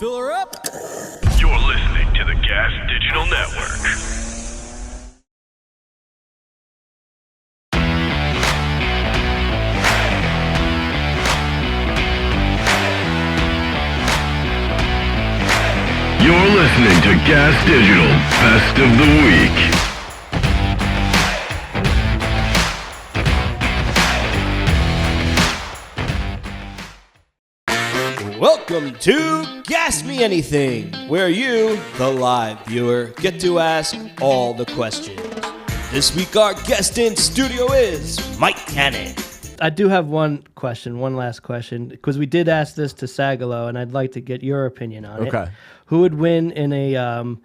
Fill her up. You're listening to the Gas Digital Network. You're listening to Gas Digital Best of the Week. Welcome to Gas Me Anything, where you, the live viewer, get to ask all the questions. This week our guest in studio is Mike Cannon. I do have one last question, because we did ask this to Sagalo, and I'd like to get your opinion on it. Okay. Who would win in a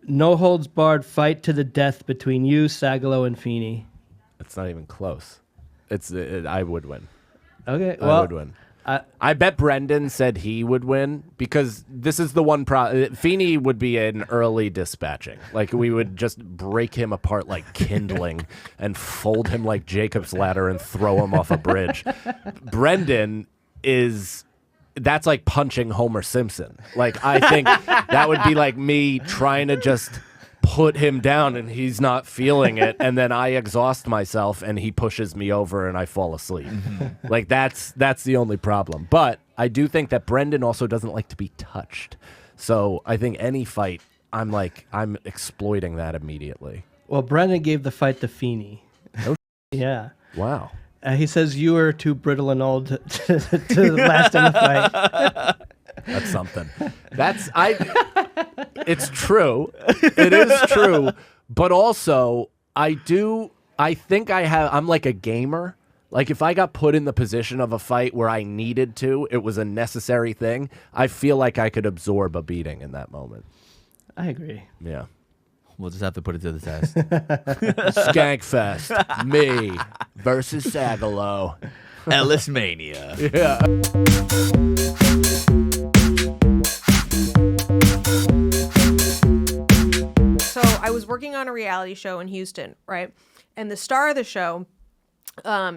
no-holds-barred fight to the death between you, Sagalo, and Feeney? It's not even close. I would win. Okay, well, I would win. I bet Brendan said he would win, because this is the one Feeney would be an early dispatching. Like, we would just break him apart like kindling and fold him like Jacob's ladder and throw him off a bridge. Brendan that's like punching Homer Simpson. Like, I think that would be like me trying to just put him down and he's not feeling it, and then I exhaust myself and he pushes me over and I fall asleep. Like, that's the only problem. But I do think that Brendan also doesn't like to be touched. So I think any fight, I'm exploiting that immediately. Well, Brendan gave the fight to Feeney. Oh, yeah. Wow. He says you were too brittle and old to last in the fight. That's something. It's true. It is true. But also, I'm like a gamer. Like, if I got put in the position of a fight where I needed to, it was a necessary thing, I feel like I could absorb a beating in that moment. I agree. Yeah. We'll just have to put it to the test. Skank Fest. Me versus Sagalo. Ellis Mania. Yeah. So I was working on a reality show in Houston, right? And the star of the show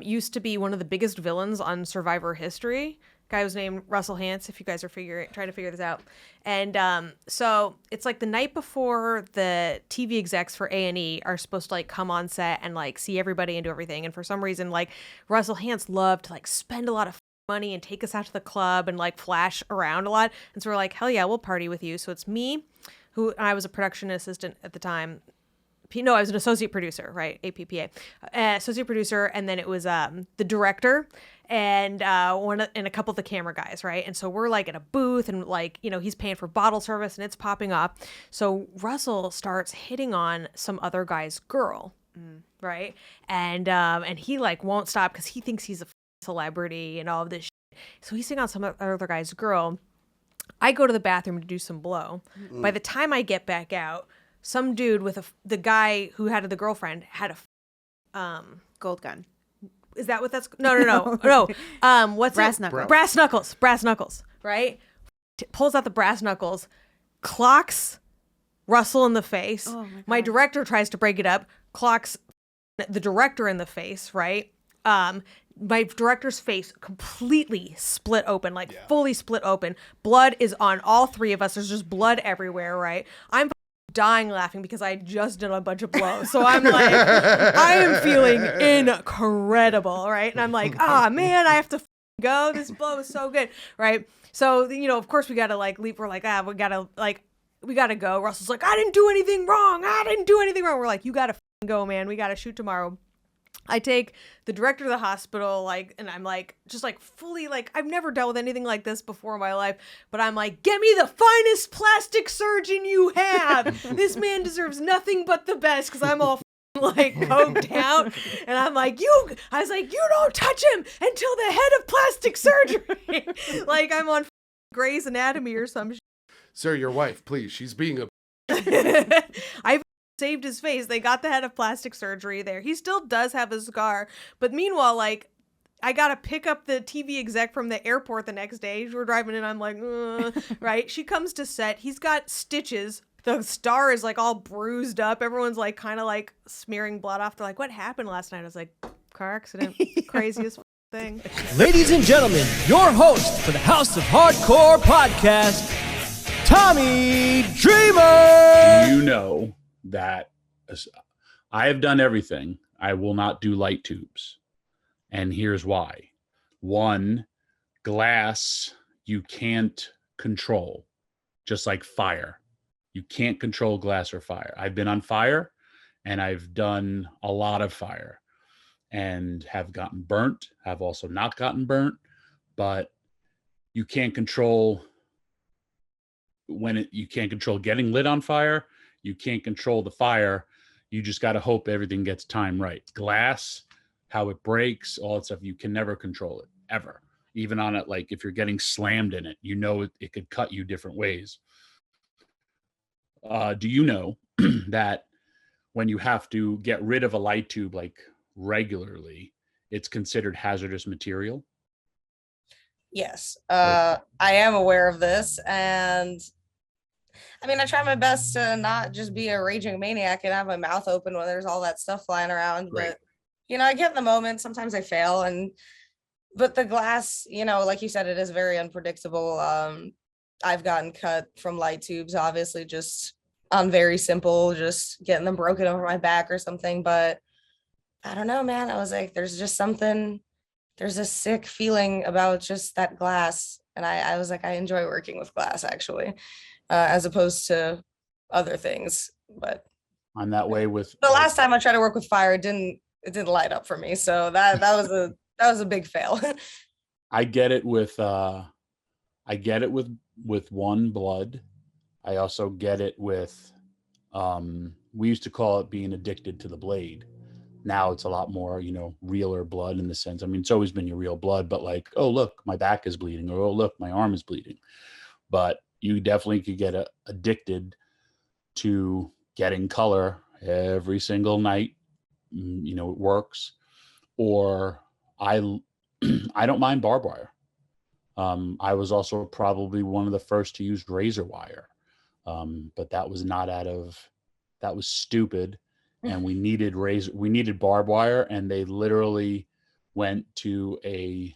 used to be one of the biggest villains on Survivor history. Guy was named Russell Hantz, if you guys are trying to figure this out. And so it's like the night before the TV execs for A&E are supposed to like come on set and like see everybody and do everything. And for some reason, like Russell Hantz loved to like spend a lot of money and take us out to the club and like flash around a lot. And so we're like, hell yeah, we'll party with you. So it's me, I was a production assistant at the time. No, I was an associate producer, right? APPA, associate producer, and then it was the director and and a couple of the camera guys, right? And so we're like in a booth, and like he's paying for bottle service, and it's popping up. So Russell starts hitting on some other guy's girl, right? And he like won't stop because he thinks he's a celebrity and all of this shit. So he's hitting on some other guy's girl. I go to the bathroom to do some blow. By the time I get back out, some dude with the guy who had the girlfriend had a gold gun. Is that what that's? No. What's brass it? knuckles? Brass knuckles. Right? Pulls out the brass knuckles, clocks Russell in the face. Oh my director tries to break it up, clocks the director in the face. Right? My director's face completely split open, fully split open. Blood is on all three of us. There's just blood everywhere. Right? I'm dying laughing because I had just done a bunch of blows. So I'm like, I am feeling incredible, right? And I'm like, man, I have to go. This blow is so good, right? So, of course we got to like leap. We're like, we got to go. Russell's like, I didn't do anything wrong. We're like, you got to go, man. We got to shoot tomorrow. I take the director to the hospital, and I'm just fully I've never dealt with anything like this before in my life, but I'm like, get me the finest plastic surgeon you have. This man deserves nothing but the best, because I'm all coked out, and I'm like, you don't touch him until the head of plastic surgery. Like I'm on Grey's Anatomy or some shit. Sir, your wife, please. She's being a... I saved his face. They got the head of plastic surgery there. He still does have a scar. But meanwhile, I got to pick up the TV exec from the airport the next day. We're driving in. I'm like, right? She comes to set. He's got stitches. The star is all bruised up. Everyone's kind of smearing blood off. They're like, what happened last night? I was like, car accident. Craziest thing. Ladies and gentlemen, your host for the House of Hardcore podcast, Tommy Dreamer. Do you know that I have done everything? I will not do light tubes. And here's why. One, glass you can't control, just like fire. You can't control glass or fire. I've been on fire and I've done a lot of fire and have gotten burnt, have also not gotten burnt, but you can't control you can't control getting lit on fire. You can't control the fire. You just got to hope everything gets timed right. Glass, how it breaks, all that stuff, you can never control it, ever. Even on it, like if you're getting slammed in it, you know it could cut you different ways. Do you know that when you have to get rid of a light tube like regularly, it's considered hazardous material? Yes, I am aware of this, and I mean, I try my best to not just be a raging maniac and have my mouth open when there's all that stuff flying around. But I get in the moment. Sometimes I fail, but the glass, like you said, it is very unpredictable. I've gotten cut from light tubes, obviously, just on very simple, just getting them broken over my back or something. But I don't know, man. I was like, there's a sick feeling about just that glass. And I was like, I enjoy working with glass, actually, as opposed to other things. But I'm that way with the last time I tried to work with fire, it didn't light up for me. So that was a big fail. I get it with one blood. I also get it with we used to call it being addicted to the blade. Now it's a lot more, realer blood in the sense. I mean, it's always been your real blood, but like, oh, look, my back is bleeding, or oh, look, my arm is bleeding. But you definitely could get addicted to getting color every single night. It works. Or I don't mind barbed wire. I was also probably one of the first to use razor wire. But that was that was stupid. And we needed barbed wire, and they literally went to a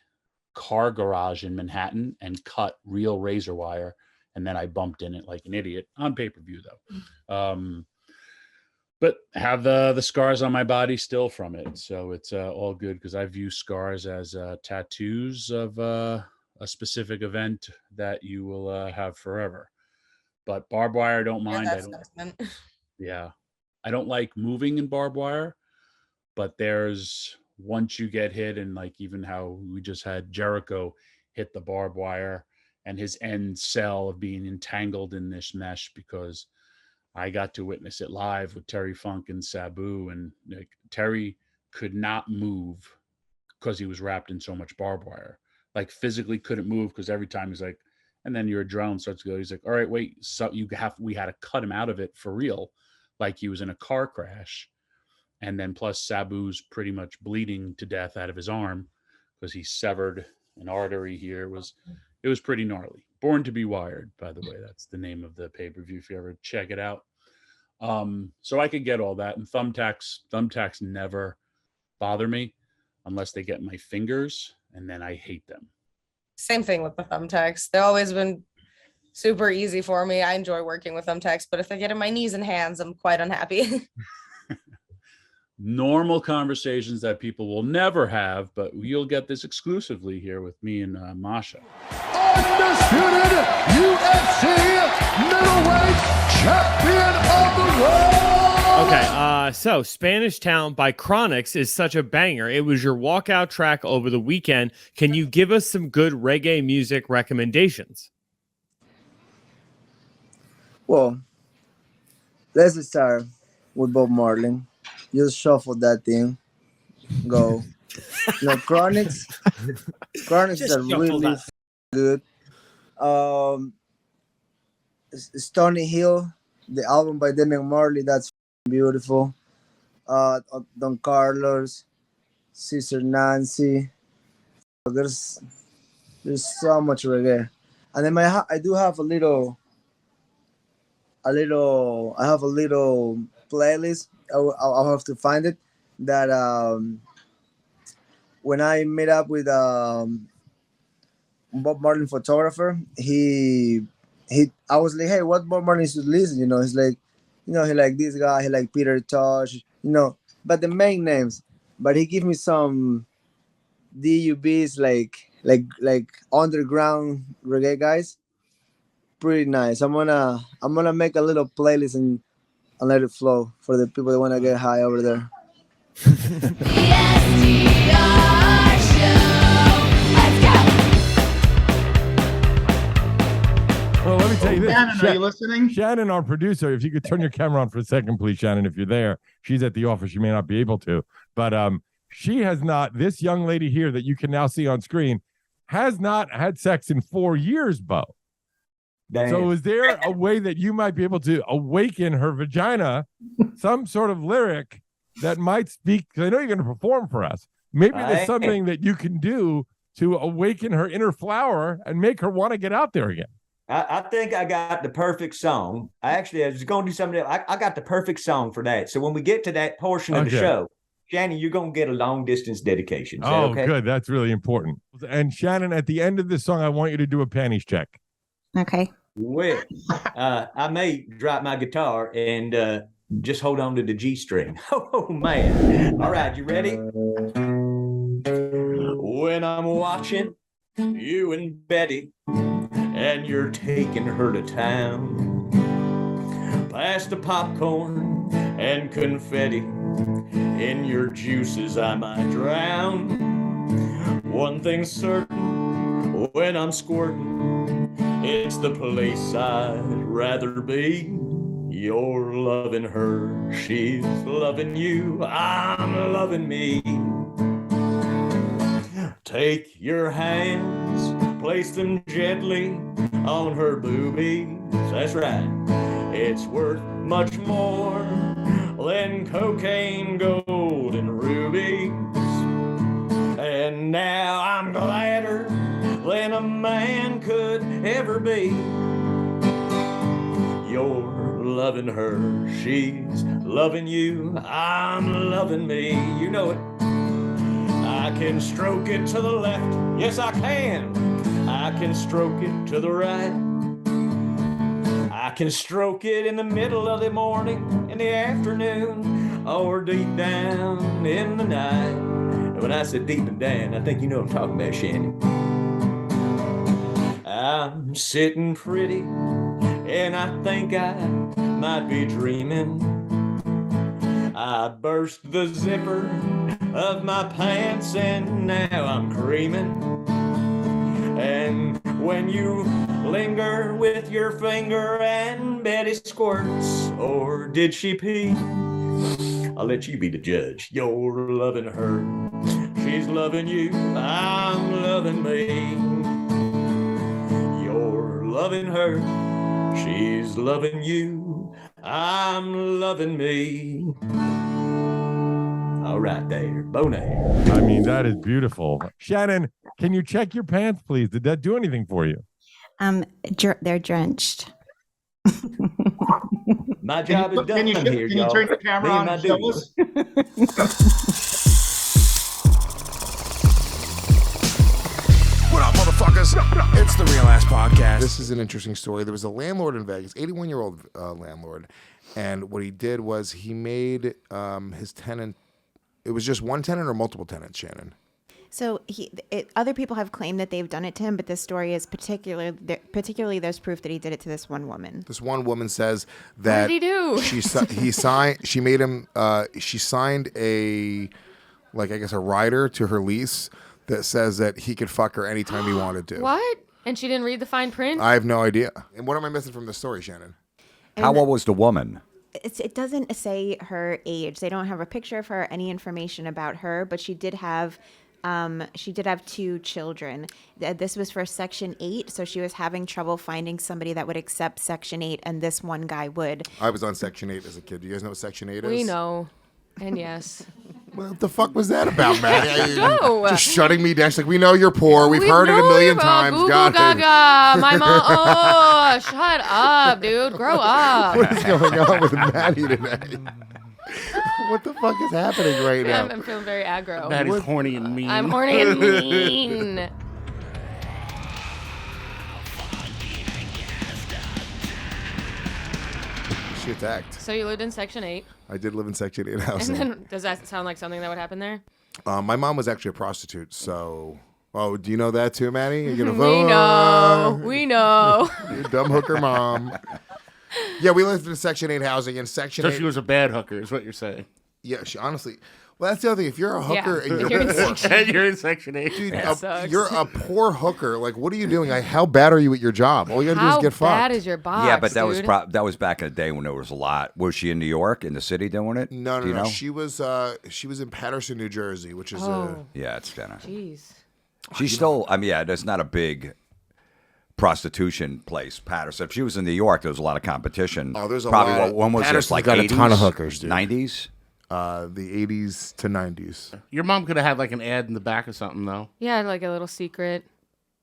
car garage in Manhattan and cut real razor wire. And then I bumped in it like an idiot on pay-per-view though. But have the scars on my body still from it. So it's all good, because I view scars as tattoos of a specific event that you will have forever. But barbed wire, I don't mind. Yeah. I don't like moving in barbed wire, but once you get hit, and like even how we just had Jericho hit the barbed wire and his end cell of being entangled in this mesh, because I got to witness it live with Terry Funk and Sabu, and like Terry could not move because he was wrapped in so much barbed wire, like physically couldn't move, because every time he's like, and then your adrenaline starts to go. He's like, all right, wait, so we had to cut him out of it for real. Like he was in a car crash. And then plus Sabu's pretty much bleeding to death out of his arm because he severed an artery here. It was pretty gnarly. Born to be Wired, by the way. That's the name of the pay-per-view if you ever check it out. So I could get all that. And thumbtacks never bother me unless they get my fingers, and then I hate them. Same thing with the thumbtacks. They've always been super easy for me. I enjoy working with thumbtacks, but if they get in my knees and hands, I'm quite unhappy. Normal conversations that people will never have, but you'll get this exclusively here with me and Masha. Undisputed UFC middleweight champion of the world. Okay, so Spanish Town by Chronix is such a banger. It was your walkout track over the weekend. Can you give us some good reggae music recommendations? Well, let's start with Bob Marlon. Just shuffle that thing. Go. Chronix. Chronix is really good. Stony Hill, the album by Damian Marley, that's beautiful. Don Carlos, Sister Nancy. There's so much reggae. And then I do have a little playlist. I'll have to find it. That when I met up with Bob Marlin photographer, he I was like, hey, what Bob Marley should listen? He's like, he like this guy, he like Peter Tosh, but the main names. But he give me some DUBs like underground reggae guys. Pretty nice. I'm gonna make a little playlist and let it flow for the people that wanna get high over there. Well, let me tell you this. Shannon, are you listening? Shannon, our producer, if you could turn your camera on for a second, please, Shannon, if you're there. She's at the office. You may not be able to. But she has not, this young lady here that you can now see on screen, has not had sex in 4 years, Beau. Damn. So is there a way that you might be able to awaken her vagina, some sort of lyric that might speak? Because I know you're going to perform for us. Maybe there's something that you can do to awaken her inner flower and make her want to get out there again. I think I got the perfect song. I was going to do something else. I got the perfect song for that. So when we get to that portion of the show, Shannon, you're going to get a long distance dedication. Is that okay? Good. That's really important. And Shannon, at the end of this song, I want you to do a panties check. Okay. Well, I may drop my guitar and just hold on to the G string. Oh, man. All right. You ready? When I'm watching you and Betty, and you're taking her to town, past the popcorn and confetti, in your juices I might drown. One thing's certain, when I'm squirting, it's the place I'd rather be. You're loving her, she's loving you, I'm loving me. Take your hands, place them gently on her boobies. That's right. It's worth much more than cocaine, gold, and rubies. And now I'm gladder than a man could ever be. You're loving her, she's loving you, I'm loving me. You know it. I can stroke it to the left, yes I can. I can stroke it to the right. I can stroke it in the middle of the morning, in the afternoon, or deep down in the night. And when I said deep and down, I think you know what I'm talking about, Shannon. I'm sitting pretty, and I think I might be dreaming. I burst the zipper of my pants and now I'm creaming. And when you linger with your finger and Betty squirts, or did she pee? I'll let you be the judge. You're loving her, she's loving you, I'm loving me. You're loving her, she's loving you, I'm loving me. All right there, Beau Nair. I mean, that is beautiful. Shannon, can you check your pants, please? Did that do anything for you? They're drenched. My job is done here, y'all. Can you turn the camera on and show us? What up, motherfuckers? It's the Real Ass Podcast. This is an interesting story. There was a landlord in Vegas, 81-year-old landlord, and what he did was he made his tenant. It was just one tenant or multiple tenants, Shannon? So other people have claimed that they've done it to him, but this story is particularly there's proof that he did it to this one woman. This one woman says that what did he do? She signed a rider to her lease that says that he could fuck her anytime he wanted to. What? And she didn't read the fine print? I have no idea. And what am I missing from the story, Shannon? How old was the woman? It doesn't say her age. They don't have a picture of her, any information about her, but she did have 2 children. This was for Section 8, so she was having trouble finding somebody that would accept Section 8, and this one guy would. I was on Section 8 as a kid. Do you guys know what Section 8 is? We know. And yes. What the fuck was that about, Maddy? No. Just shutting me down. She's like, we know you're poor. We've heard it a million times. Google Gaga. My mom. Oh, shut up, dude. Grow up. What is going on with Maddy today? What the fuck is happening right now? I'm feeling very aggro. Maddy's horny and mean. I'm horny and mean. She attacked. So you lived in Section 8. I did live in Section 8 housing. And then, does that sound like something that would happen there? My mom was actually a prostitute, so... Oh, do you know that too, Maddie? You're gonna We know. We know. You dumb hooker mom. Yeah, we lived in Section 8 housing, and Section 8... So she was a bad hooker, is what you're saying. Yeah, she honestly... Well, that's the other thing. If you're a hooker and you're in Section 8. You're in Section 8. Dude, you're a poor hooker. Like, what are you doing? Like, how bad are you at your job? All you gotta do is get fucked. How bad is your box, Yeah, but that dude? was back in the day when there was a lot. Was she in New York, in the city, doing it? No, Do you know? She was in Patterson, New Jersey, which is yeah, it's kind of. Jeez. She's still. I mean, yeah, there's not a big prostitution place, Patterson. If she was in New York, there was a lot of competition. Oh, there's a probably lot. When was Patterson's this? Like got 80s, a ton of hookers, dude. 90s. The 80s to 90s. Your mom could have had like an ad in the back or something, though. Yeah, like a little secret.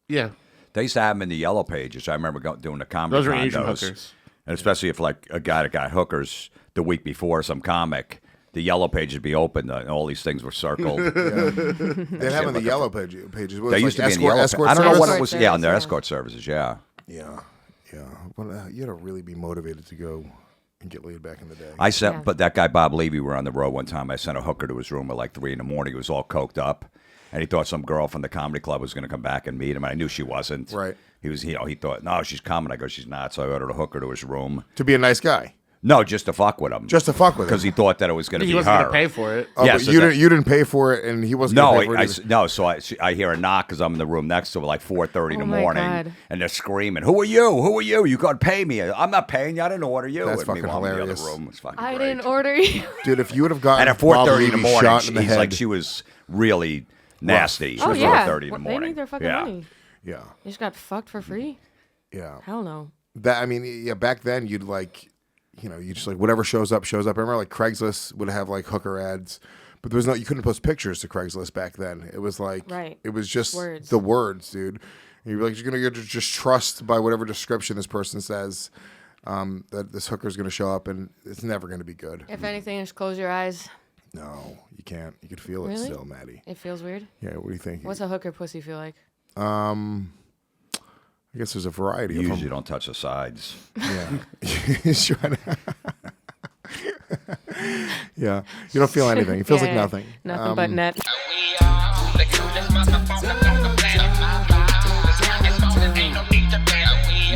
Yeah. They used to have them in the yellow pages. I remember doing the comedy Those are Asian condos. hookers. And especially if like a guy that got hookers the week before, some comic, the yellow pages would be open and all these things were circled. They'd have in the yellow pages. They used to be in the yellow pages. I don't know what it was. Yeah, on their escort services, yeah. Yeah. Well, you had to really be motivated to go and get laid back in the day. I sent, but that guy Bob Levy, we were on the road one time. I sent a hooker to his room at like 3 a.m. He was all coked up, and he thought some girl from the comedy club was going to come back and meet him. And I knew she wasn't. Right. He was, he thought, no, she's coming. I go, she's not. So I ordered a hooker to his room To be a nice guy. No, just to fuck with him. Just to fuck with him. Because he thought that it was going to be her. He wasn't going to pay for it. Oh, but you didn't pay for it, and he wasn't going to pay for it either. No, so I hear a knock because I'm in the room next to her, like 4:30 in the morning, God. and they're screaming, "Who are you? Who are you? You got to pay me. I'm not paying you. I didn't order you." That's And fucking meanwhile, I'm in hilarious. The other room. It's fucking I great. didn't order you. Dude, if you would have gotten And at 4:30 in the Levy morning, shot in the she's head, like, she was really nasty. Oh, At yeah. 4:30 in the They morning. need their fucking yeah. money. Yeah. They just got fucked for free? Yeah. Hell no. That, I mean, yeah, back then you'd like, you know, you just like whatever shows up, shows up. I remember like Craigslist would have like hooker ads, but there was no, you couldn't post pictures to Craigslist back then. It was like, Right. it was just Words. the words, dude. And you'd be like, you're gonna just trust by whatever description this person says that this hooker's gonna show up, and it's never gonna be good. If anything, just close your eyes. No, you can't. You could feel it Really? still, Maddie. It feels weird? Yeah, what do you think? What's a hooker pussy feel like? I guess there's a variety. You of usually them. don't touch the sides. Yeah. He's trying to- yeah. You don't feel anything. It feels like nothing. Nothing but net. You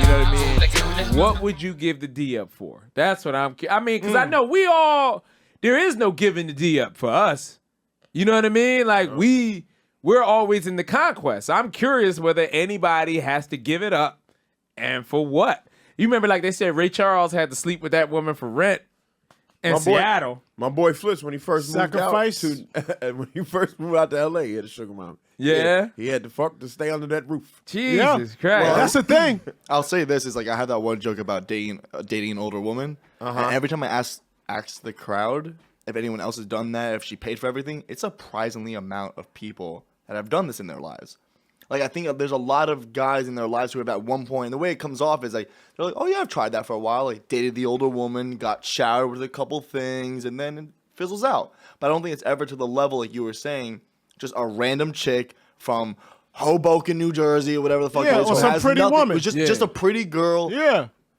know what I mean? What would you give the D up for? That's what I mean, because I know there is no giving the D up for us. You know what I mean? Like, we're always in the conquest. I'm curious whether anybody has to give it up and for what. You remember, like they said, Ray Charles had to sleep with that woman for rent in Seattle. My boy Flips, when he first Sacrifice? moved out when he first moved out to LA, he had a sugar mama. Yeah. He had to fuck to stay under that roof. Jesus Christ. Well, that's the thing. I'll say this is like I had that one joke about dating an older woman. And every time I ask the crowd if anyone else has done that, if she paid for everything, it's a surprisingly amount of people that have done this in their lives. Like, I think there's a lot of guys in their lives who have at one point, and the way it comes off is like, they're like, oh yeah, I've tried that for a while. Like, dated the older woman, got showered with a couple things, and then it fizzles out. But I don't think it's ever to the level, like you were saying, just a random chick from Hoboken, New Jersey, or whatever the fuck it is. Or some pretty woman. Who's just a pretty girl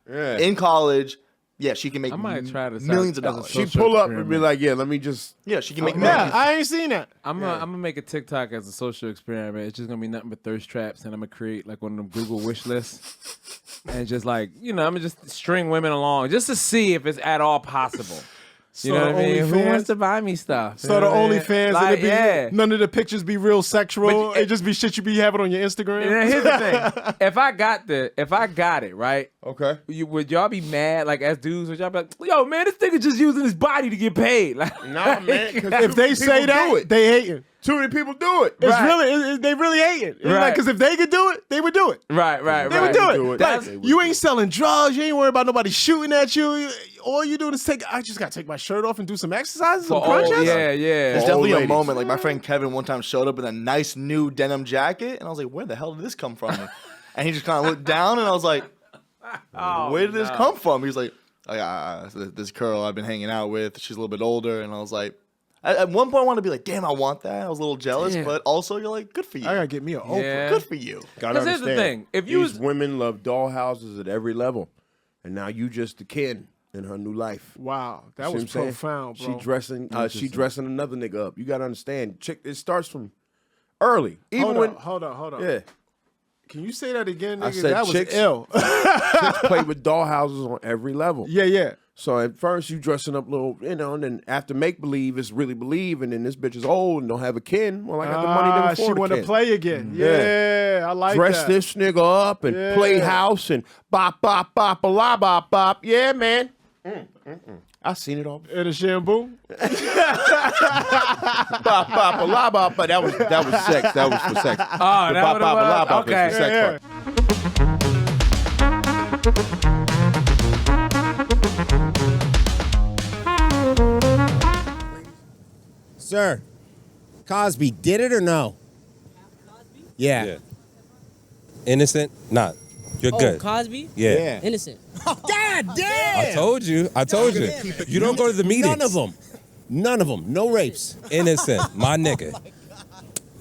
in college. Yeah, she can make I might try to millions of dollars. She'd pull up and be like, yeah, let me just. Yeah, she can make Yeah, millions. I ain't seen that. I'm gonna make a TikTok as a social experiment. It's just gonna be nothing but thirst traps, and I'm gonna create like one of them Google wish lists, and just like I'm gonna just string women along just to see if it's at all possible. You know what I mean? Who wants to buy me stuff? So the OnlyFans, like, none of the pictures be real sexual. It just be shit you be having on your Instagram. And here's the thing: if I got it right, okay, would y'all be mad? Like as dudes, would y'all be like, "Yo, man, this nigga just using his body to get paid"? Like, nah, man. If they say that, they hating. Too many people do it. It's really, they really hating. Right. Because if they could do it, they would do it. Right. They would do it. Like, you ain't selling drugs. You ain't worried about nobody shooting at you. All you do is I just got to take my shirt off and do some exercises. Some crunches. Yeah. There's definitely a moment. Like my friend Kevin one time showed up in a nice new denim jacket, and I was like, where the hell did this come from? And he just kind of looked down, and I was like, where did this come from? He was like, this girl I've been hanging out with, she's a little bit older. And I was like, at one point I wanted to be like, damn, I want that. I was a little jealous, but also you're like, good for you. I gotta get me an Oprah. Yeah. Good for you. Gotta Because here's the understand, thing. If you these women love dollhouses at every level, and now you just the kid. in her new life. Wow, that You see was what I'm saying? profound, bro. She dressing another nigga up. You gotta understand, chick. It starts from early. Even Hold on. Yeah. Can you say that again, nigga? I said that was chicks, ill. chicks play with dollhouses on every level. Yeah. So at first you dressing up little, and then after make believe, it's really believe, and then this bitch is old and don't have a kin. Well, I got the money to afford she a want to kin. play again. Yeah, I like Dress that. this nigga up and play house and bop, bop, bop, a la, bop, bop. Yeah, man. I seen it all. In a shampoo. Bop, bop, a la, bop. But that was sex. That was for sex. Oh, The that bop, what it bop, a la, was? bop is Okay. the sex part. Sir, Cosby did it or no? Yeah. Innocent? Nah. You're good. Cosby? Yeah. Innocent. God damn! I told you. You don't go to the meetings. None of them. No rapes. Innocent. My nigga.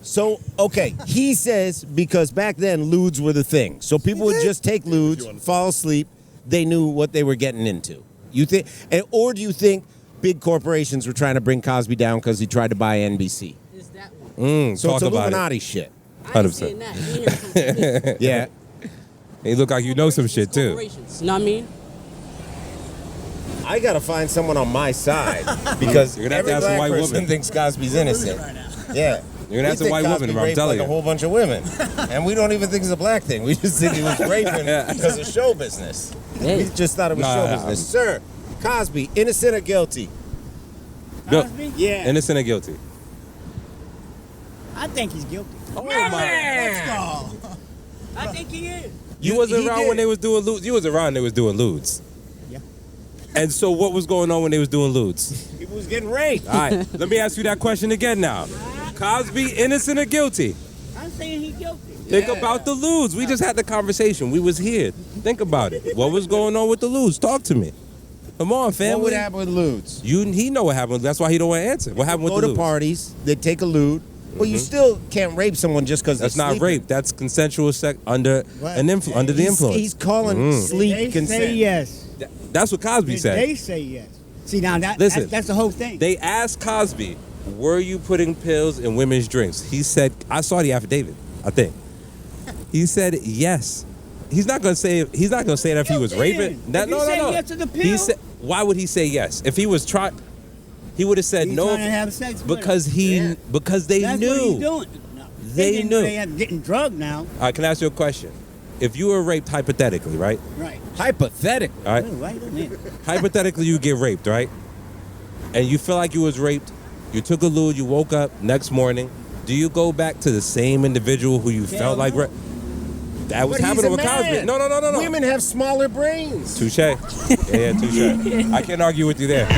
So, okay, he says because back then lewds were the thing. So people would just take lewds, fall asleep. They knew what they were getting into. You think, or do you think big corporations were trying to bring Cosby down because he tried to buy NBC? So Talk it's about Illuminati shit. 100%. Yeah. You look like you know some shit too. You know what I mean? I gotta find someone on my side because You're gonna have every to ask a black white person woman. thinks Cosby's innocent. Yeah. You're gonna ask a white woman, bro, I'm raped telling like you. a whole bunch of women, and we don't even think it's a black thing. We just think he was raping because of show business. We just thought it was show business. Sir, Cosby, innocent or guilty? Cosby? Yeah. Innocent or guilty? I think he's guilty. Oh my! Let's go. I think he is. You wasn't around when they was doing lewds. You was around when they was doing lewds. Yeah. And so what was going on when they was doing lewds? People was getting raped. All right, let me ask you that question again now. Cosby, innocent or guilty? I'm saying he's guilty. Think about the lewds. We just had the conversation. We was here. Think about it. What was going on with the lewds? Talk to me. Come on, family. What would happen with lewds? He know what happened. That's why he don't want to answer. What happened with Go the to lewds? parties, they take a lewd. Well, you still can't rape someone just because That's not rape. That's consensual sex under under the influence. He's calling sleep They consent. say yes. That's what Cosby said. They say yes. See, now Listen, that's the whole thing. They asked Cosby, "Were you putting pills in women's drinks?" He said, "I saw the affidavit. I think." He said yes. He's not gonna say that if he was raping. If he said yes to the pill- He said, why would he say yes? If he was trying, he would have said He's no. trying to have sex with because her. because they That's knew. what he's doing. No, They didn't knew. know they had getting drugged now. All right, can I ask you a question? If you were raped hypothetically, right? Right. Hypothetically. All right. Ooh, wait a minute. Hypothetically, you get raped, right? And you feel like you was raped. You took a lewd. You woke up next morning. Do you go back to the same individual who you felt like raped? That was But he's happening a with Cosby. man. No. Women have smaller brains. Touche. Yeah, touche. I can't argue with you there.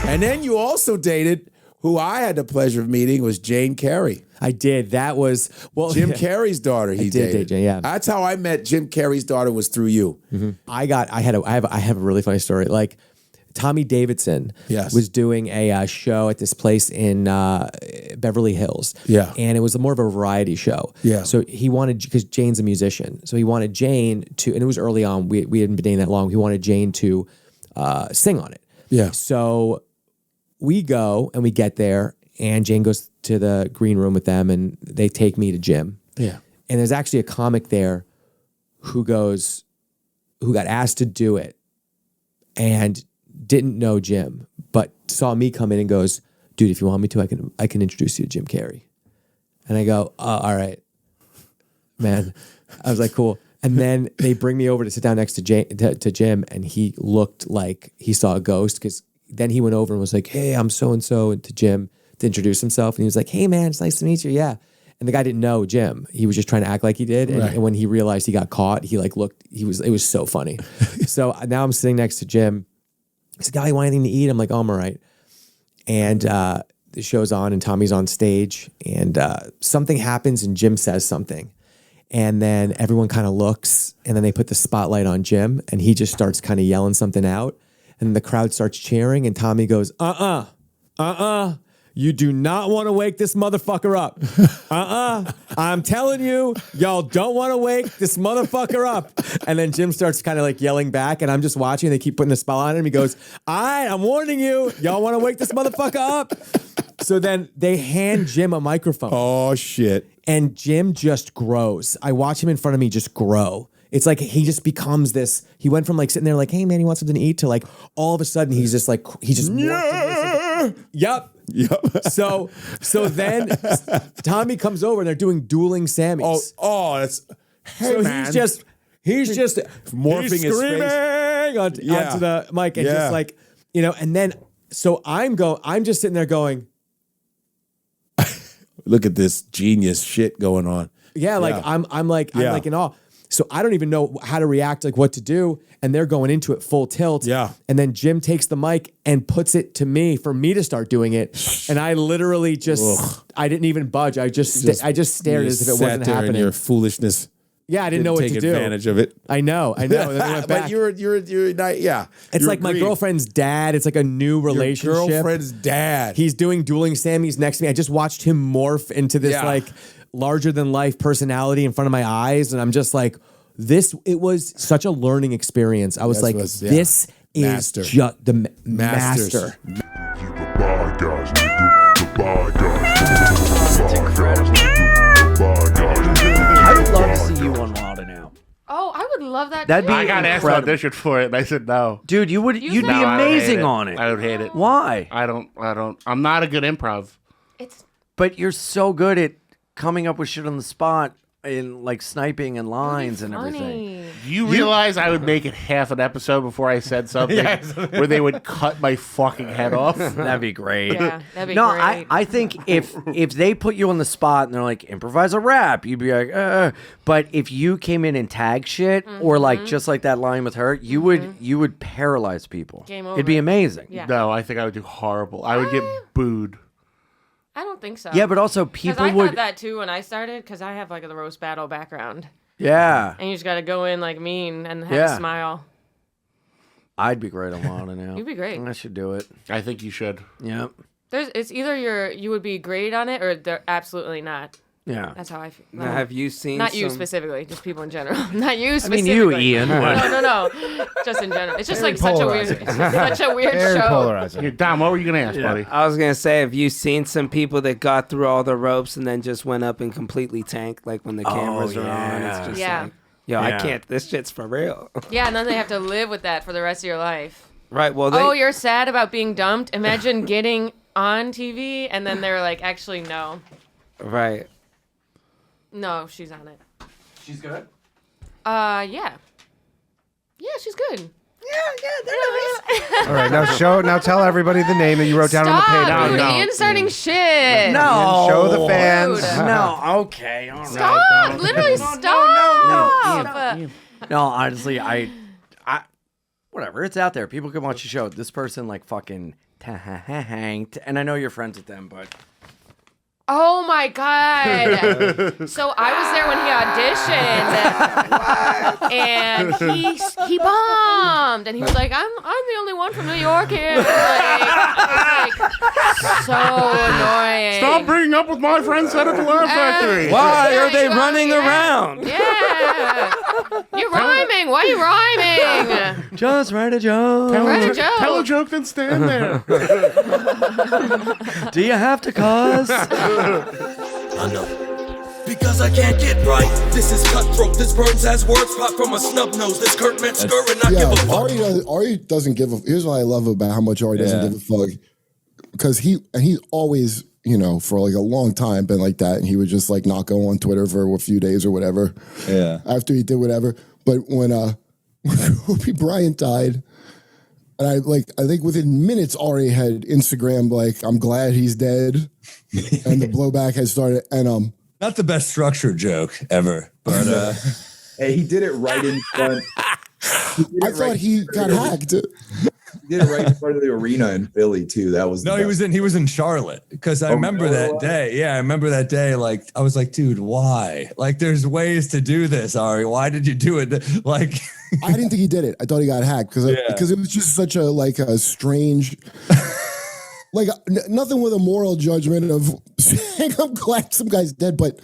And then you also dated who I had the pleasure of meeting was Jane Carey. I did. That was Jim yeah. Carrey's daughter. He I did dated. date, yeah. That's how I met Jim Carrey's daughter was through you. I have a really funny story. Like Tommy Davidson was doing a show at this place in Beverly Hills. Yeah. And it was more of a variety show. Yeah. So he wanted, because Jane's a musician, so he wanted Jane to, and it was early on, we hadn't been dating that long, he wanted Jane to sing on it. Yeah. So we go and we get there, and Jane goes to the green room with them, and they take me to Jim. Yeah. And there's actually a comic there who got asked to do it and didn't know Jim, but saw me come in and goes, "Dude, if you want me to, I can introduce you to Jim Carrey." And I go, "Oh, all right, man." I was like, "Cool." And then they bring me over to sit down next to Jim, and he looked like he saw a ghost, because then he went over and was like, "Hey, I'm so and so," to Jim to introduce himself, and he was like, "Hey, man, it's nice to meet you." Yeah. And the guy didn't know Jim. He was just trying to act like he did. And, Right. and when he realized he got caught, he looked. It was so funny. So now I'm sitting next to Jim. He's like, "Oh, you want anything to eat?" I'm like, "Oh, I'm all right." And the show's on, and Tommy's on stage, and something happens, and Jim says something. And then everyone kind of looks, and then they put the spotlight on Jim, and he just starts kind of yelling something out. And the crowd starts cheering, and Tommy goes, You do not want to wake this motherfucker up. I'm telling you, y'all don't want to wake this motherfucker up. And then Jim starts kind of like yelling back, and I'm just watching. They keep putting the spell on him. He goes, all right, I'm warning you. Y'all want to wake this motherfucker up? So then they hand Jim a microphone. Oh, shit. And Jim just grows. I watch him in front of me just grow. It's like he just becomes this. He went from like sitting there like, hey man, you want something to eat, to like all of a sudden he's just like, he just Yep. So then Tommy comes over and they're doing dueling Sammys. That's so man. he's just morphing he's his screaming face. onto the mic and just like, and then so I'm just sitting there going, look at this genius shit going on. I'm like in awe. So I don't even know how to react, like what to do. And they're going into it full tilt. Yeah. And then Jim takes the mic and puts it to me for me to start doing it. And I literally I didn't even budge. I just stared as if it wasn't happening. In your foolishness. Yeah, I didn't know what to do. Take advantage of it. I know. And then we went back. But you're not, yeah. It's like my girlfriend's dad. It's like a new relationship. Your girlfriend's dad. He's doing dueling Sammys next to me. I just watched him morph into this like larger than life personality in front of my eyes. And I'm just like, it was such a learning experience. I was this is just the master. I would love to see you on Wild 'N Out. Oh, I would love that. That'd too. be I got asked to audition for it, and I said no. Dude, you'd be amazing on it. I would hate it. Why? I don't. I'm not a good improv. But you're so good at coming up with shit on the spot and like sniping and lines and everything. You realize I would make it half an episode before I said something where they would cut my fucking head off? That'd be great. Yeah, that'd be no, great. I think if they put you on the spot and they're like, improvise a rap, you'd be like, But if you came in and tag shit or like just like that line with her, you would paralyze people. Game over. It'd be amazing. Yeah. No, I think I would do horrible. I would get booed. I don't think so. Yeah, but also people I would. thought that too when I started, because I have like the roast battle background. Yeah. And you just got to go in like mean and have a smile. I'd be great on Wild 'N Out. You'd be great. I should do it. I think you should. Yep. It's either you would be great on it or they're absolutely not. Yeah. That's how I feel. Now, have you seen Not you some- specifically, just people in general. Not you I specifically. mean, you, Ian. No. Just in general. It's just Very like such a weird show. Polarizing. Dom, what were you gonna ask, buddy? I was gonna say, have you seen some people that got through all the ropes and then just went up and completely tanked, like when the cameras are on? It's just like, yo, I can't. This shit's for real. Yeah, and then they have to live with that for the rest of your life. Right. Well, you're sad about being dumped. Imagine getting on TV and then they're like, actually, no. Right. No, she's on it. She's good? Yeah. Yeah, she's good. Yeah, All right, now tell everybody the name that you wrote down on the page. Stop, dude, Ian's starting shit. No. Show the fans. Dude. No. Okay. All right. Stop. Literally stop. No, honestly, I whatever. It's out there. People can watch the show. This person like fucking tanked, and I know you're friends with them, but. Oh my God. So I was there when he auditioned. And he bombed. And he was like, I'm the only one from New York here. Like, so annoying. Stop bringing up with my friends said at the Laugh Factory. Why are they running around? Yeah. You're rhyming. Why are you rhyming? Just write a joke. Tell a joke, then stand there. Do you have to cuss? I know. Because I can't get right. This is cutthroat. This Burns has words pop from a snub nose. This Kurt meant skirt and I give a fuck. Ari doesn't give a. Here's what I love about how much Ari doesn't give a fuck. Because he's always, for like a long time been like that, and he would just like not go on Twitter for a few days or whatever. Yeah. After he did whatever, but when Kobe Bryant died. And I think within minutes Ari had Instagram like, I'm glad he's dead. And the blowback had started. And not the best structured joke ever. But hey, he did it right in front. I thought he got hacked. He did it right in front of the arena in Philly too. That was he was in Charlotte because I remember that day. Yeah, I remember that day. Like I was like, dude, why? Like, there's ways to do this, Ari. Why did you do it? Like, I didn't think he did it. I thought he got hacked because it was just such a strange. like nothing with a moral judgment of saying I'm glad some guy's dead, but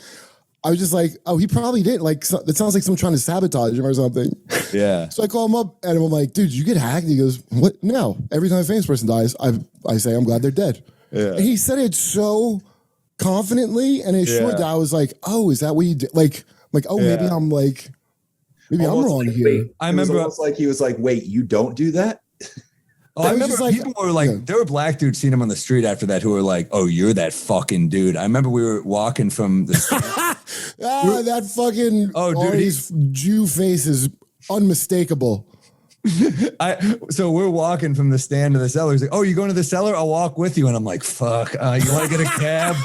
I was just like, oh, he probably did. Like, it sounds like someone trying to sabotage him or something. Yeah. So I call him up and I'm like, dude, you get hacked? He goes, what? No. Every time a famous person dies, I say, I'm glad they're dead. Yeah. And he said it so confidently and assured that I was like, oh, is that what you did? Like, oh, maybe I'm like, maybe I'm wrong here. I remember almost like he was like, wait, you don't do that? Oh, I remember people were like, there were black dudes seeing him on the street after that who were like, oh, you're that fucking dude. I remember we were walking from the that fucking his Jew face is unmistakable. So we're walking from the stand to the cellar. He's like, oh, you going to the cellar? I'll walk with you. And I'm like, fuck, you want to get a cab?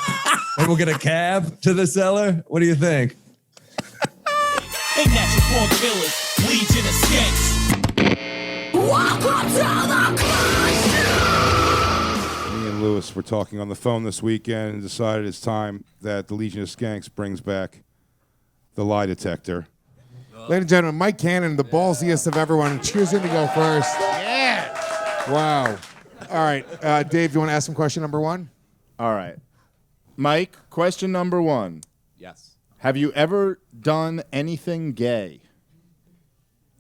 Maybe we'll get a cab to the cellar? What do you think? And that's your form killers, Legion of Skanks. Welcome to the Me and Lewis were talking on the phone this weekend and decided it's time that the Legion of Skanks brings back the lie detector. Ladies and gentlemen, Mike Cannon, the ballsiest of everyone, choosing to go first. Yeah. Wow. All right. Dave, you want to ask him question number one? All right. Mike, question number one. Yes. Have you ever done anything gay?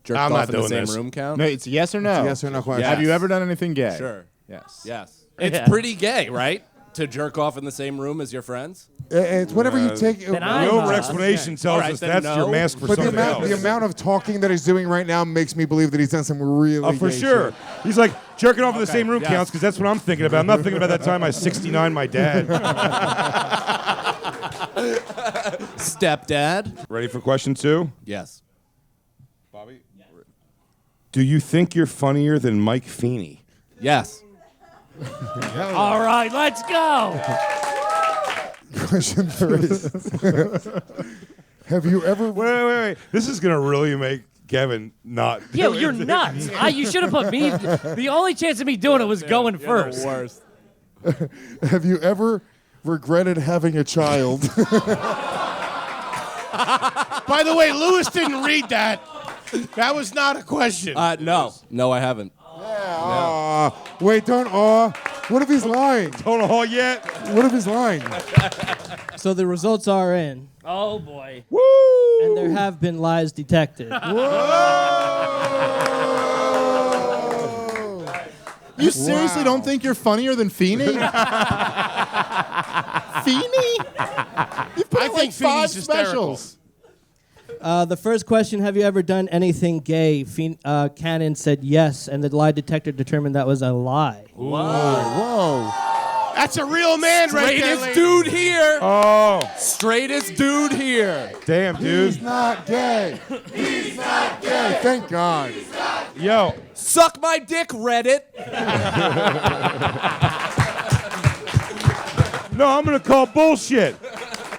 Jerked I'm off not in the doing same this. room count? No, it's yes or no. It's a yes or no question. Have you ever done anything gay? Sure. Yes. Yes. It's pretty gay, right? To jerk off in the same room as your friends? It's whatever you take. Your explanation tells us that's your mask for something else. The amount of talking that he's doing right now makes me believe that he's done some really for gay sure. shit. He's like, jerking off in the same room counts because that's what I'm thinking about. I'm not thinking about that time I 69 my dad. Stepdad. Ready for question 2? Yes. Bobby? Do you think you're funnier than Mike Feeney? Yes. All right, let's go. Question 3. Have you ever... Wait. This is going to really make Kevin not... Yo, you're nuts. You should have put me... The only chance of me doing it was going first. The worst. Have you ever regretted having a child? By the way, Lewis didn't read that. That was not a question. No. No, I haven't. Wait, don't awe. What if he's lying? Don't awe yet. What if he's lying? So the results are in. Oh, boy. Woo! And there have been lies detected. You seriously don't think you're funnier than Feeney? Feeney? You've put like 5 specials. The first question, have you ever done anything gay? Cannon said yes, and the lie detector determined that was a lie. Whoa. That's a real man right there. Straightest dude here. Oh. Straightest dude here. Damn, dude. He's not gay. He's not gay. Thank God. Yo. Suck my dick, Reddit. No, I'm going to call bullshit.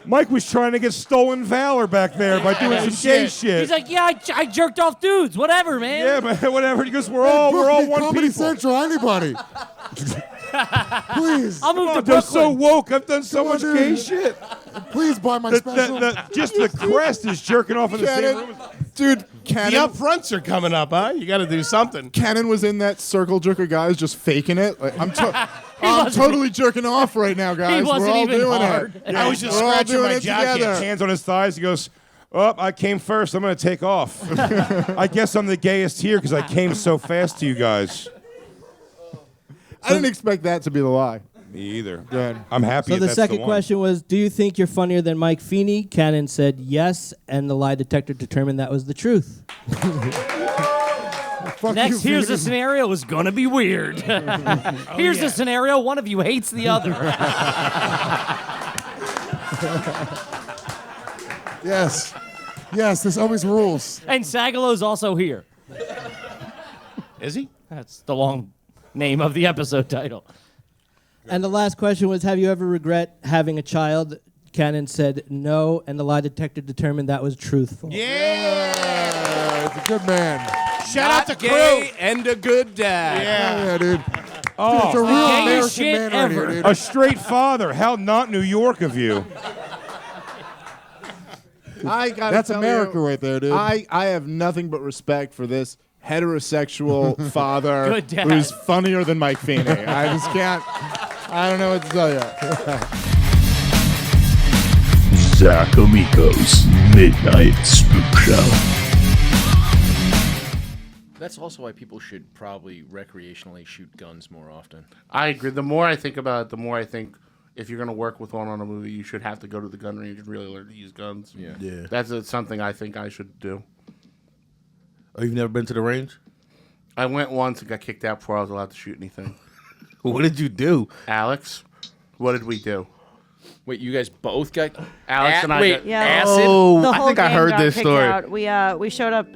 Mike was trying to get stolen valor back there by doing some gay shit. He's like, yeah, I jerked off dudes. Whatever, man. Yeah, man, whatever. He goes, we're all one Comedy people. Central, anybody. Please. I'll move to I'm Brooklyn. so woke. I've done so much gay shit. Please buy my special. Just the crest is jerking off in the same room. Dude, The upfronts are coming up, huh? You got to do something. Cannon was in that circle jerk of guys just faking it. Like, I'm totally jerking off right now, guys. wasn't We're all even doing hard. it. I was just We're all scratching doing my it jacket. together. Hands on his thighs. He goes, I came first. I'm going to take off. I guess I'm the gayest here because I came so fast to you guys. I didn't expect that to be the lie. Me either. Good. I'm happy. So the that's second one. question was, do you think you're funnier than Mike Feeney? Cannon said yes, and the lie detector determined that was the truth. Next, here's a scenario is going to be weird. Here's a scenario, one of you hates the other. Yes. Yes, there's always rules. And Sagalow's also here. Is he? That's the long name of the episode title. And the last question was, have you ever regret having a child? Cannon said no, and the lie detector determined that was truthful. Yeah, it's a good man. Shout out to gay and a good dad. Yeah, dude. Oh, It's a real Gayest American shit man right ever. here, dude. a straight father. How not New York of you. I gotta That's tell America you, right there, dude. I have nothing but respect for this heterosexual father Good dad. who's funnier than Mike Feeney. I just can't. I don't know what to tell you. Zach Amico's Midnight Spook Show. That's also why people should probably recreationally shoot guns more often. I agree. The more I think about it, the more I think if you're going to work with one on a movie, you should have to go to the gun range and really learn to use guns. Yeah. That's something I think I should do. Oh, you've never been to the range? I went once and got kicked out before I was allowed to shoot anything. What did you do? Alex, what did we do? Wait, you guys both got Alex and I wait, got acid? Oh, The I whole think I gang heard got this kicked story. out. We showed up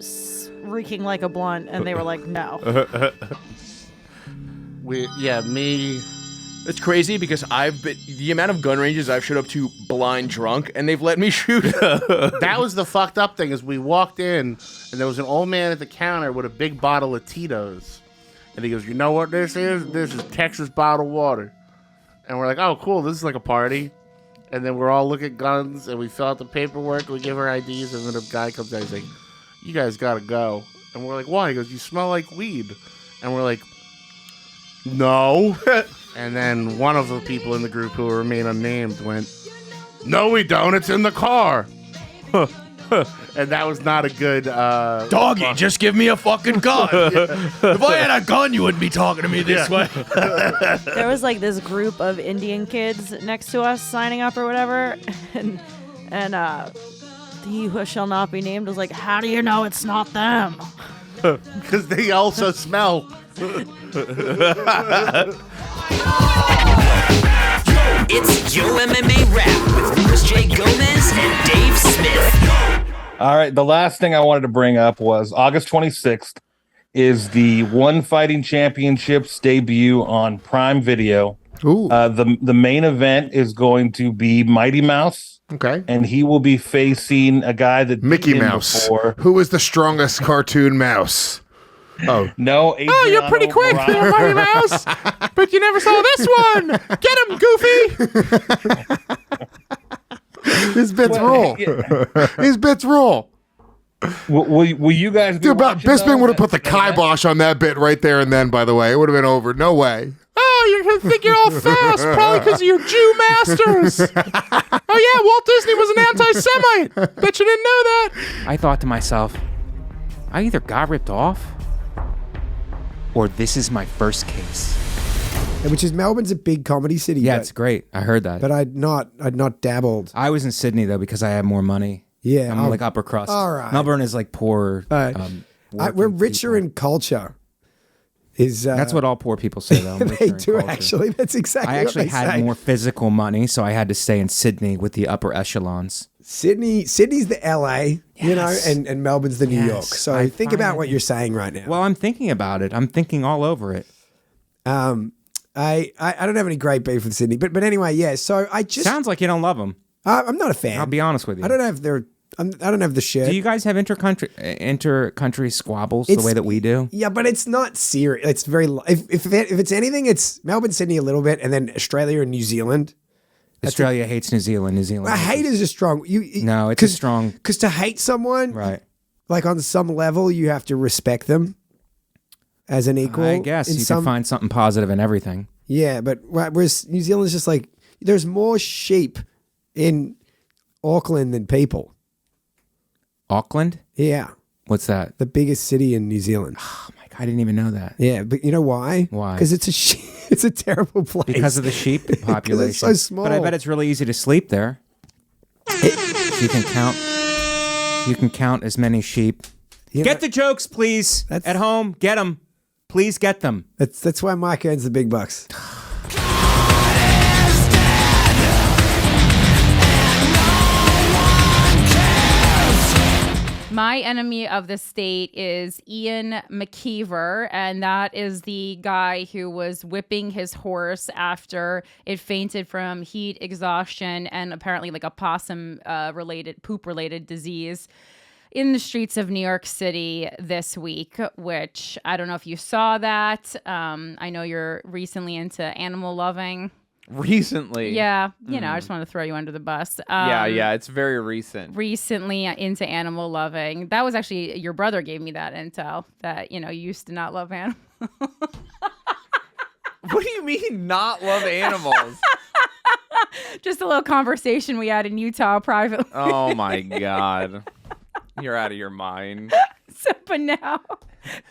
reeking like a blunt, and they were like, "No." Me. It's crazy because I've been the amount of gun ranges I've showed up to blind drunk, and they've let me shoot. That was the fucked up thing is we walked in and there was an old man at the counter with a big bottle of Tito's, and he goes, "You know what this is? This is Texas bottled water." And we're like, "Oh, cool! This is like a party." And then we're all looking at guns and we fill out the paperwork. We give our IDs, and then the guy comes out. He's like, "You guys gotta go." And we're like, "Why?" He goes, "You smell like weed." And we're like, "No." And then one of the people in the group who will remain unnamed went, "No, we don't. It's in the car." And that was not a good... Doggy, just give me a fucking gun. If I had a gun, you wouldn't be talking to me this way. There was like this group of Indian kids next to us signing up or whatever, and he who shall not be named was like, "How do you know it's not them?" Because they also smell. It's Yo MMA Rap with Chris J. Gomez and Dave Smith. All right, the last thing I wanted to bring up was August 26th is the One Fighting Championships debut on Prime Video. Ooh. The main event is going to be Mighty Mouse. Okay. And he will be facing a guy that Mickey beat him Mouse. before. Who is the strongest cartoon mouse? Oh. No, Oh, you're pretty quick there, Mighty Mouse. But you never saw this one. Get him, Goofy. His bits rule. His bits rule. Will you guys be Dude, Bisping watching would have put the kibosh on that bit right there and then, by the way. It would have been over. No way. Oh, you're going to think you're all fast, probably because of your Jew masters. Oh, yeah, Walt Disney was an anti-Semite. Bet you didn't know that. I thought to myself, I either got ripped off or this is my first case. Which is Melbourne's a big comedy city. Yeah, it's great. I heard that. But I'd not dabbled. I was in Sydney though because I had more money. Yeah, I'm like upper crust. All right. Melbourne is like poor. We're richer in culture. That's what all poor people say though. They do actually. That's exactly. I actually what they had say. more physical money, so I had to stay in Sydney with the upper echelons. Sydney's the LA, you know, and Melbourne's the New York. So think about what you're saying right now. Well, I'm thinking about it. I'm thinking all over it. I don't have any great beef with Sydney, but anyway, yeah. So I just sounds like you don't love them. I'm not a fan. I'll be honest with you. I don't have the shirt. Do you guys have inter-country squabbles the way that we do? Yeah, but it's not serious. It's very if it's anything, it's Melbourne, Sydney a little bit, and then Australia and New Zealand. Australia hates New Zealand. New Zealand. Hate is a strong. No, it's a strong. Because to hate someone, right? Like on some level, you have to respect them as an equal. I guess you can find something positive in everything. Yeah, but whereas New Zealand is just like there's more sheep in Auckland than people. Auckland? Yeah. What's that? The biggest city in New Zealand. Oh my God, I didn't even know that. Yeah, but you know why? Why? Because it's a terrible place. Because of the sheep population. It's so small. But I bet it's really easy to sleep there. You can count as many sheep. Get the jokes, please. At home, get them. Please get them. That's why Mike earns the big bucks. My enemy of the state is Ian McKeever, and that is the guy who was whipping his horse after it fainted from heat exhaustion and apparently like a possum poop related disease in the streets of New York City this week, which I don't know if you saw that. I know you're recently into animal loving. Recently. Yeah, you know, I just want to throw you under the bus. Yeah, it's very recent. Recently into animal loving. That was actually, your brother gave me that intel that, you know, you used to not love animals. What do you mean not love animals? Just a little conversation we had in Utah privately. Oh my God. You're out of your mind. So, but now,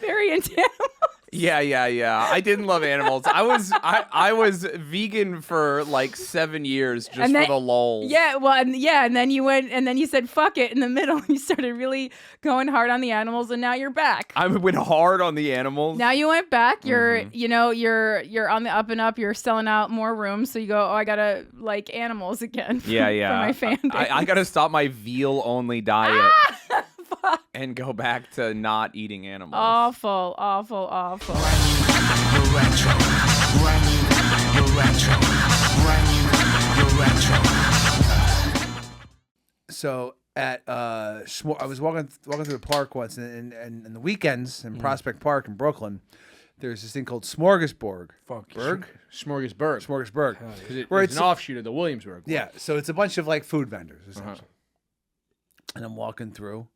very into animals. Yeah. I didn't love animals. I was vegan for like 7 years just And then- for the lulz. Yeah, well, and then you went, and then you said fuck it in the middle. You started really going hard on the animals, and now you're back. I went hard on the animals. Now you went back. You're, you're on the up and up. You're selling out more rooms. So you go, oh, I gotta like animals again. For my fan base. I gotta stop my veal only diet and go back to not eating animals. Awful. So at I was walking through the park once, and the weekends in Prospect Park in Brooklyn, there's this thing called Smorgasburg. Smorgasburg. Where It's an offshoot of the Williamsburg. Yeah, so it's a bunch of like food vendors, essentially. And I'm walking through,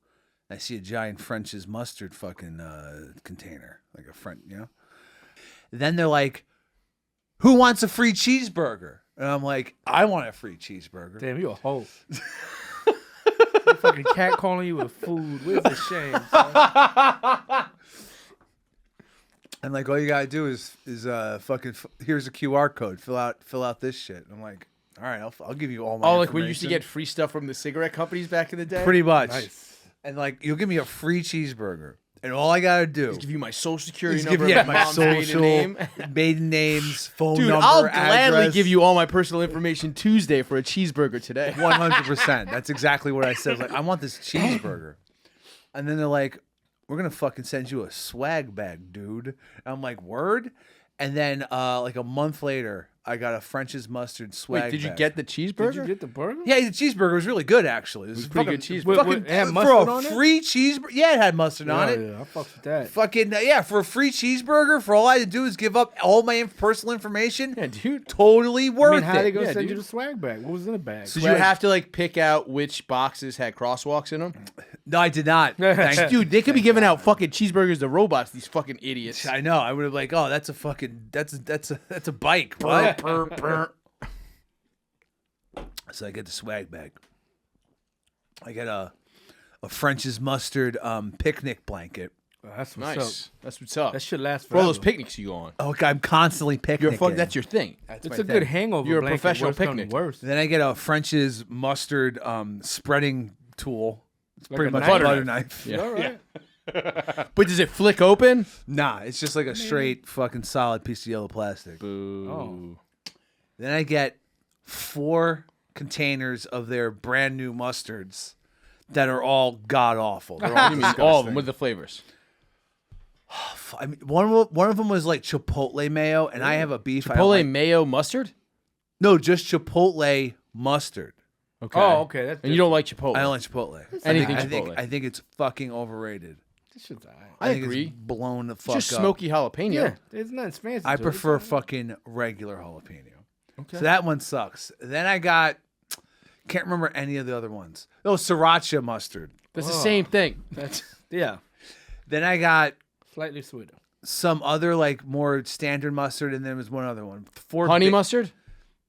and I see a giant French's mustard fucking container, like a French, Then they're like, "Who wants a free cheeseburger?" And I'm like, "I want a free cheeseburger." Damn, you a hoe. They fucking catcalling you with food. Where's the shame? Son? And like, all you gotta do is here's a QR code. Fill out this shit. And I'm like, all right, I'll give you all my. Oh, like when you used to get free stuff from the cigarette companies back in the day. Pretty much. Nice. And like, you'll give me a free cheeseburger, and all I gotta do is give you my social security is number, give you my mom's social maiden name. maiden names, phone Dude, number, I'll gladly address. give you all my personal information Tuesday for a cheeseburger today. 100%. That's exactly what I said. I was like, I want this cheeseburger. And then they're like, we're going to fucking send you a swag bag, dude. And I'm like, word? And then like a month later, I got a French's mustard swag Wait, did you bag. get the cheeseburger? Did you get the burger? Yeah, the cheeseburger was really good, actually. It was pretty fucking, good cheeseburger. Fucking, It had for mustard a on it? free cheeseburger. Yeah, it had mustard on it. Yeah, I fucked with that. Fucking, yeah, for a free cheeseburger, for all I had to do is give up all my personal information. Yeah, dude. Totally worth how they it. gonna send you the swag bag? What was in the bag? So Did you have to like pick out which boxes had crosswalks in them? No, I did not. Thanks. Dude, they could be giving out fucking cheeseburgers to robots. These fucking idiots. I know. I would have like, oh, that's a fucking that's a bike. What? So I get the swag bag. I get a French's mustard picnic blanket. That's what's up. That's what's up. That should last for all forever. those picnics you go on. Oh, I'm constantly picnicking. That's your thing. It's my a good thing. hangover. You're a blanket, professional worst come to picnic. worst. Then I get a French's mustard spreading tool. It's Like pretty a much knife. a butter knife. Yeah. All right. But does it flick open? Nah, it's just like a straight fucking solid piece of yellow plastic. Boo. Oh. Then I get 4 containers of their brand new mustards that are all god awful. They're all You mean all of them with the flavors? I mean, one of them was like Chipotle mayo, and I have a beef. I don't Chipotle like- mayo mustard? No, just Chipotle mustard. Okay. Oh, okay. That's And you don't like Chipotle? I don't like Chipotle. Anything I Chipotle. think it's fucking overrated. This shit's all right. I think agree. It's blown the It's fuck just up. smoky jalapeno. Yeah, it's nothing fancy. I to it. prefer fucking regular jalapeno. Okay. So that one sucks. Then I got, can't remember any of the other ones. Oh, sriracha mustard. That's the same thing. That's yeah, Then I got slightly sweeter. some other like more standard mustard, and then there was one other one. 4 Honey big- mustard?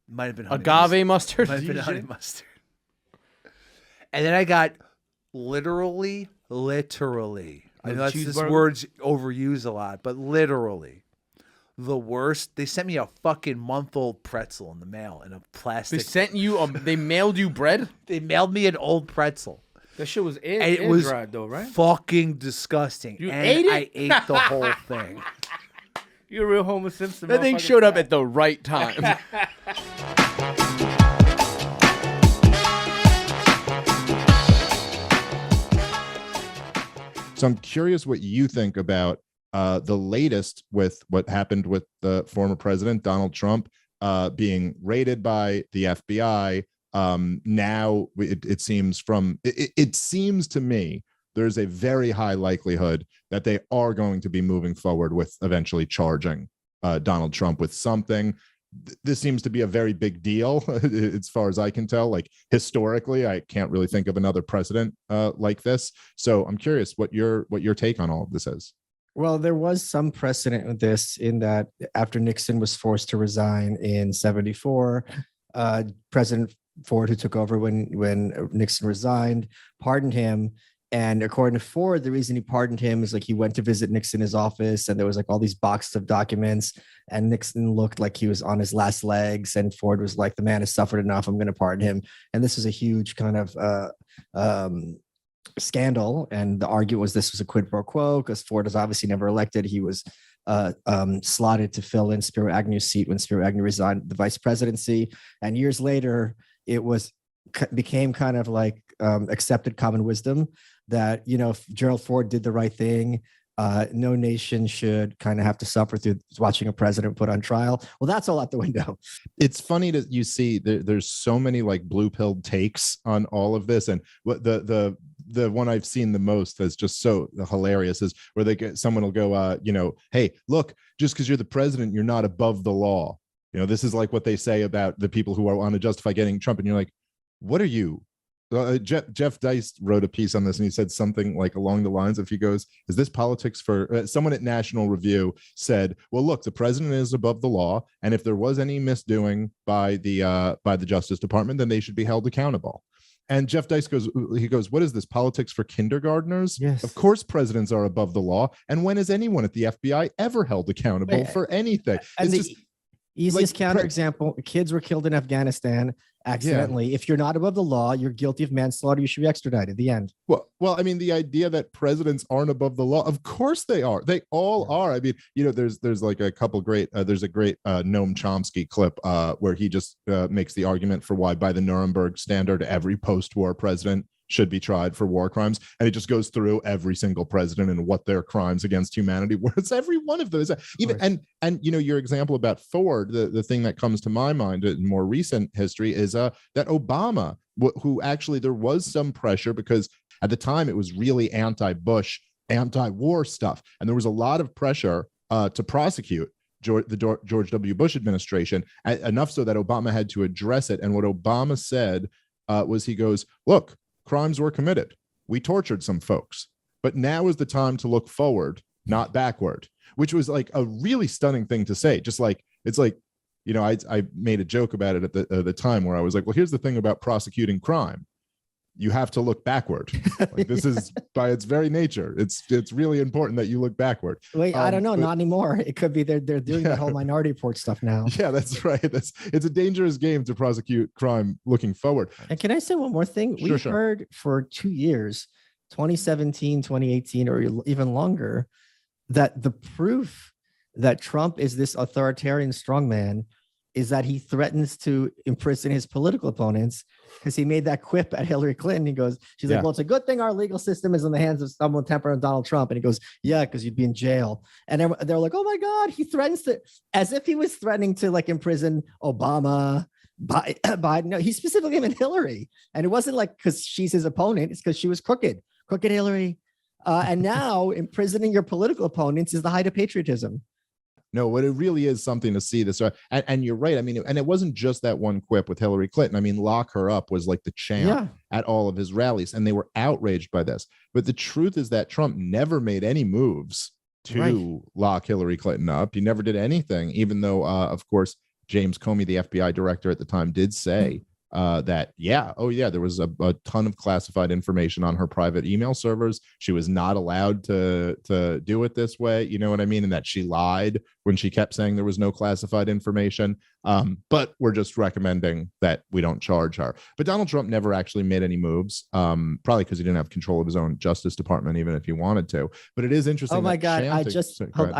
Might have been honey Agave mustard? Might have been honey mustard. And then I got literally. I know that's this cheeseburger? word's overused a lot, but literally the worst. They sent me a fucking month-old pretzel in the mail in a They plastic. sent you, they mailed you bread? They mailed me an old pretzel. That shit was And it was dried though, right? fucking disgusting. You and ate it? I ate the whole thing. You're a real Homer Simpson. That thing motherfucker. showed up at the right time. So I'm curious what you think about the latest with what happened with the former president, Donald Trump, being raided by the FBI. Now it seems it seems to me there's a very high likelihood that they are going to be moving forward with eventually charging Donald Trump with something. This seems to be a very big deal as far as I can tell. Like historically, I can't really think of another president like this. So I'm curious what your take on all of this is. Well, there was some precedent with this in that after Nixon was forced to resign in '74, President Ford, who took over when Nixon resigned, pardoned him. And according to Ford, the reason he pardoned him is like he went to visit Nixon in his office, and there was like all these boxes of documents, and Nixon looked like he was on his last legs, and Ford was like, "The man has suffered enough. I'm going to pardon him." And this was a huge kind of scandal, and the argument was this was a quid pro quo because Ford was obviously never elected. He was slotted to fill in Spiro Agnew's seat when Spiro Agnew resigned the vice presidency, and years later, it became kind of like accepted common wisdom that, you know, if Gerald Ford did the right thing, no nation should kind of have to suffer through watching a president put on trial. Well, that's all out the window. It's funny that you see there's so many like blue pilled takes on all of this, and what the one I've seen the most that's just so hilarious is where someone will go, you know, hey, look, just because you're the president, you're not above the law. You know, this is like what they say about the people who want to justify getting Trump, and you're like, what are you? Jeff Dice wrote a piece on this, and he said something like along the lines of, he goes, is this politics for someone at National Review said, well, look, the president is above the law, and if there was any misdoing by the Justice Department, then they should be held accountable. And Jeff Dice goes, what is this, politics for kindergartners? Yes. Of course presidents are above the law, and when has anyone at the FBI ever held accountable for anything? And It's the easiest counterexample, kids were killed in Afghanistan accidentally. Yeah. If you're not above the law, you're guilty of manslaughter, you should be extradited. The end. Well, I mean, the idea that presidents aren't above the law, of course they are. They all are. I mean, you know, there's like a couple great, there's a great Noam Chomsky clip where he just makes the argument for why by the Nuremberg standard, every post-war president should be tried for war crimes, and it just goes through every single president and what their crimes against humanity were. It's every one of those. Even and you know, your example about Ford, the thing that comes to my mind in more recent history is that Obama, who actually there was some pressure because at the time it was really anti-Bush, anti-war stuff, and there was a lot of pressure to prosecute the George W. Bush administration, enough so that Obama had to address it. And what Obama said was, he goes, look, crimes were committed. We tortured some folks, but now is the time to look forward, not backward, which was like a really stunning thing to say. Just like, it's like, you know, I made a joke about it at the time where I was like, well, here's the thing about prosecuting crime. You have to look backward. Like, this is by its very nature. It's really important that you look backward. Wait, I don't know. Not anymore. It could be they're doing that whole Minority Report stuff now. Yeah, that's right. It's a dangerous game to prosecute crime looking forward. And can I say one more thing? We've heard for 2 years, 2017, 2018, or even longer, that the proof that Trump is this authoritarian strongman is that he threatens to imprison his political opponents, because he made that quip at Hillary Clinton. He goes, she's like, well, it's a good thing our legal system is in the hands of someone tempered on Donald Trump. And he goes, yeah, because you'd be in jail. And they're like, oh my God, he threatens to, as if he was threatening to like imprison Obama, Biden. No, he specifically meant Hillary. And it wasn't like because she's his opponent, it's because she was crooked Hillary. And now imprisoning your political opponents is the height of patriotism. No, what it really is something to see this. And you're right. I mean, and it wasn't just that one quip with Hillary Clinton. I mean, lock her up was like the chant at all of his rallies, and they were outraged by this. But the truth is that Trump never made any moves to lock Hillary Clinton up. He never did anything, even though, of course, James Comey, the FBI director at the time, did say that, there was a ton of classified information on her private email servers. She was not allowed to do it this way. You know what I mean? And that she lied when she kept saying there was no classified information. But we're just recommending that we don't charge her. But Donald Trump never actually made any moves, probably because he didn't have control of his own Justice Department, even if he wanted to. But it is interesting. Oh my God. I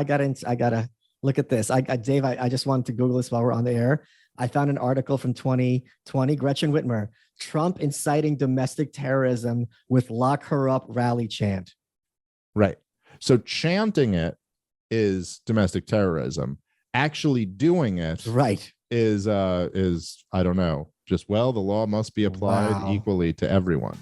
gotta look at this. Dave, I just wanted to Google this while we're on the air. I found an article from 2020, Gretchen Whitmer, Trump inciting domestic terrorism with lock her up rally chant. Right. So chanting it is domestic terrorism. Actually doing it is I don't know, just, well, the law must be applied equally to everyone.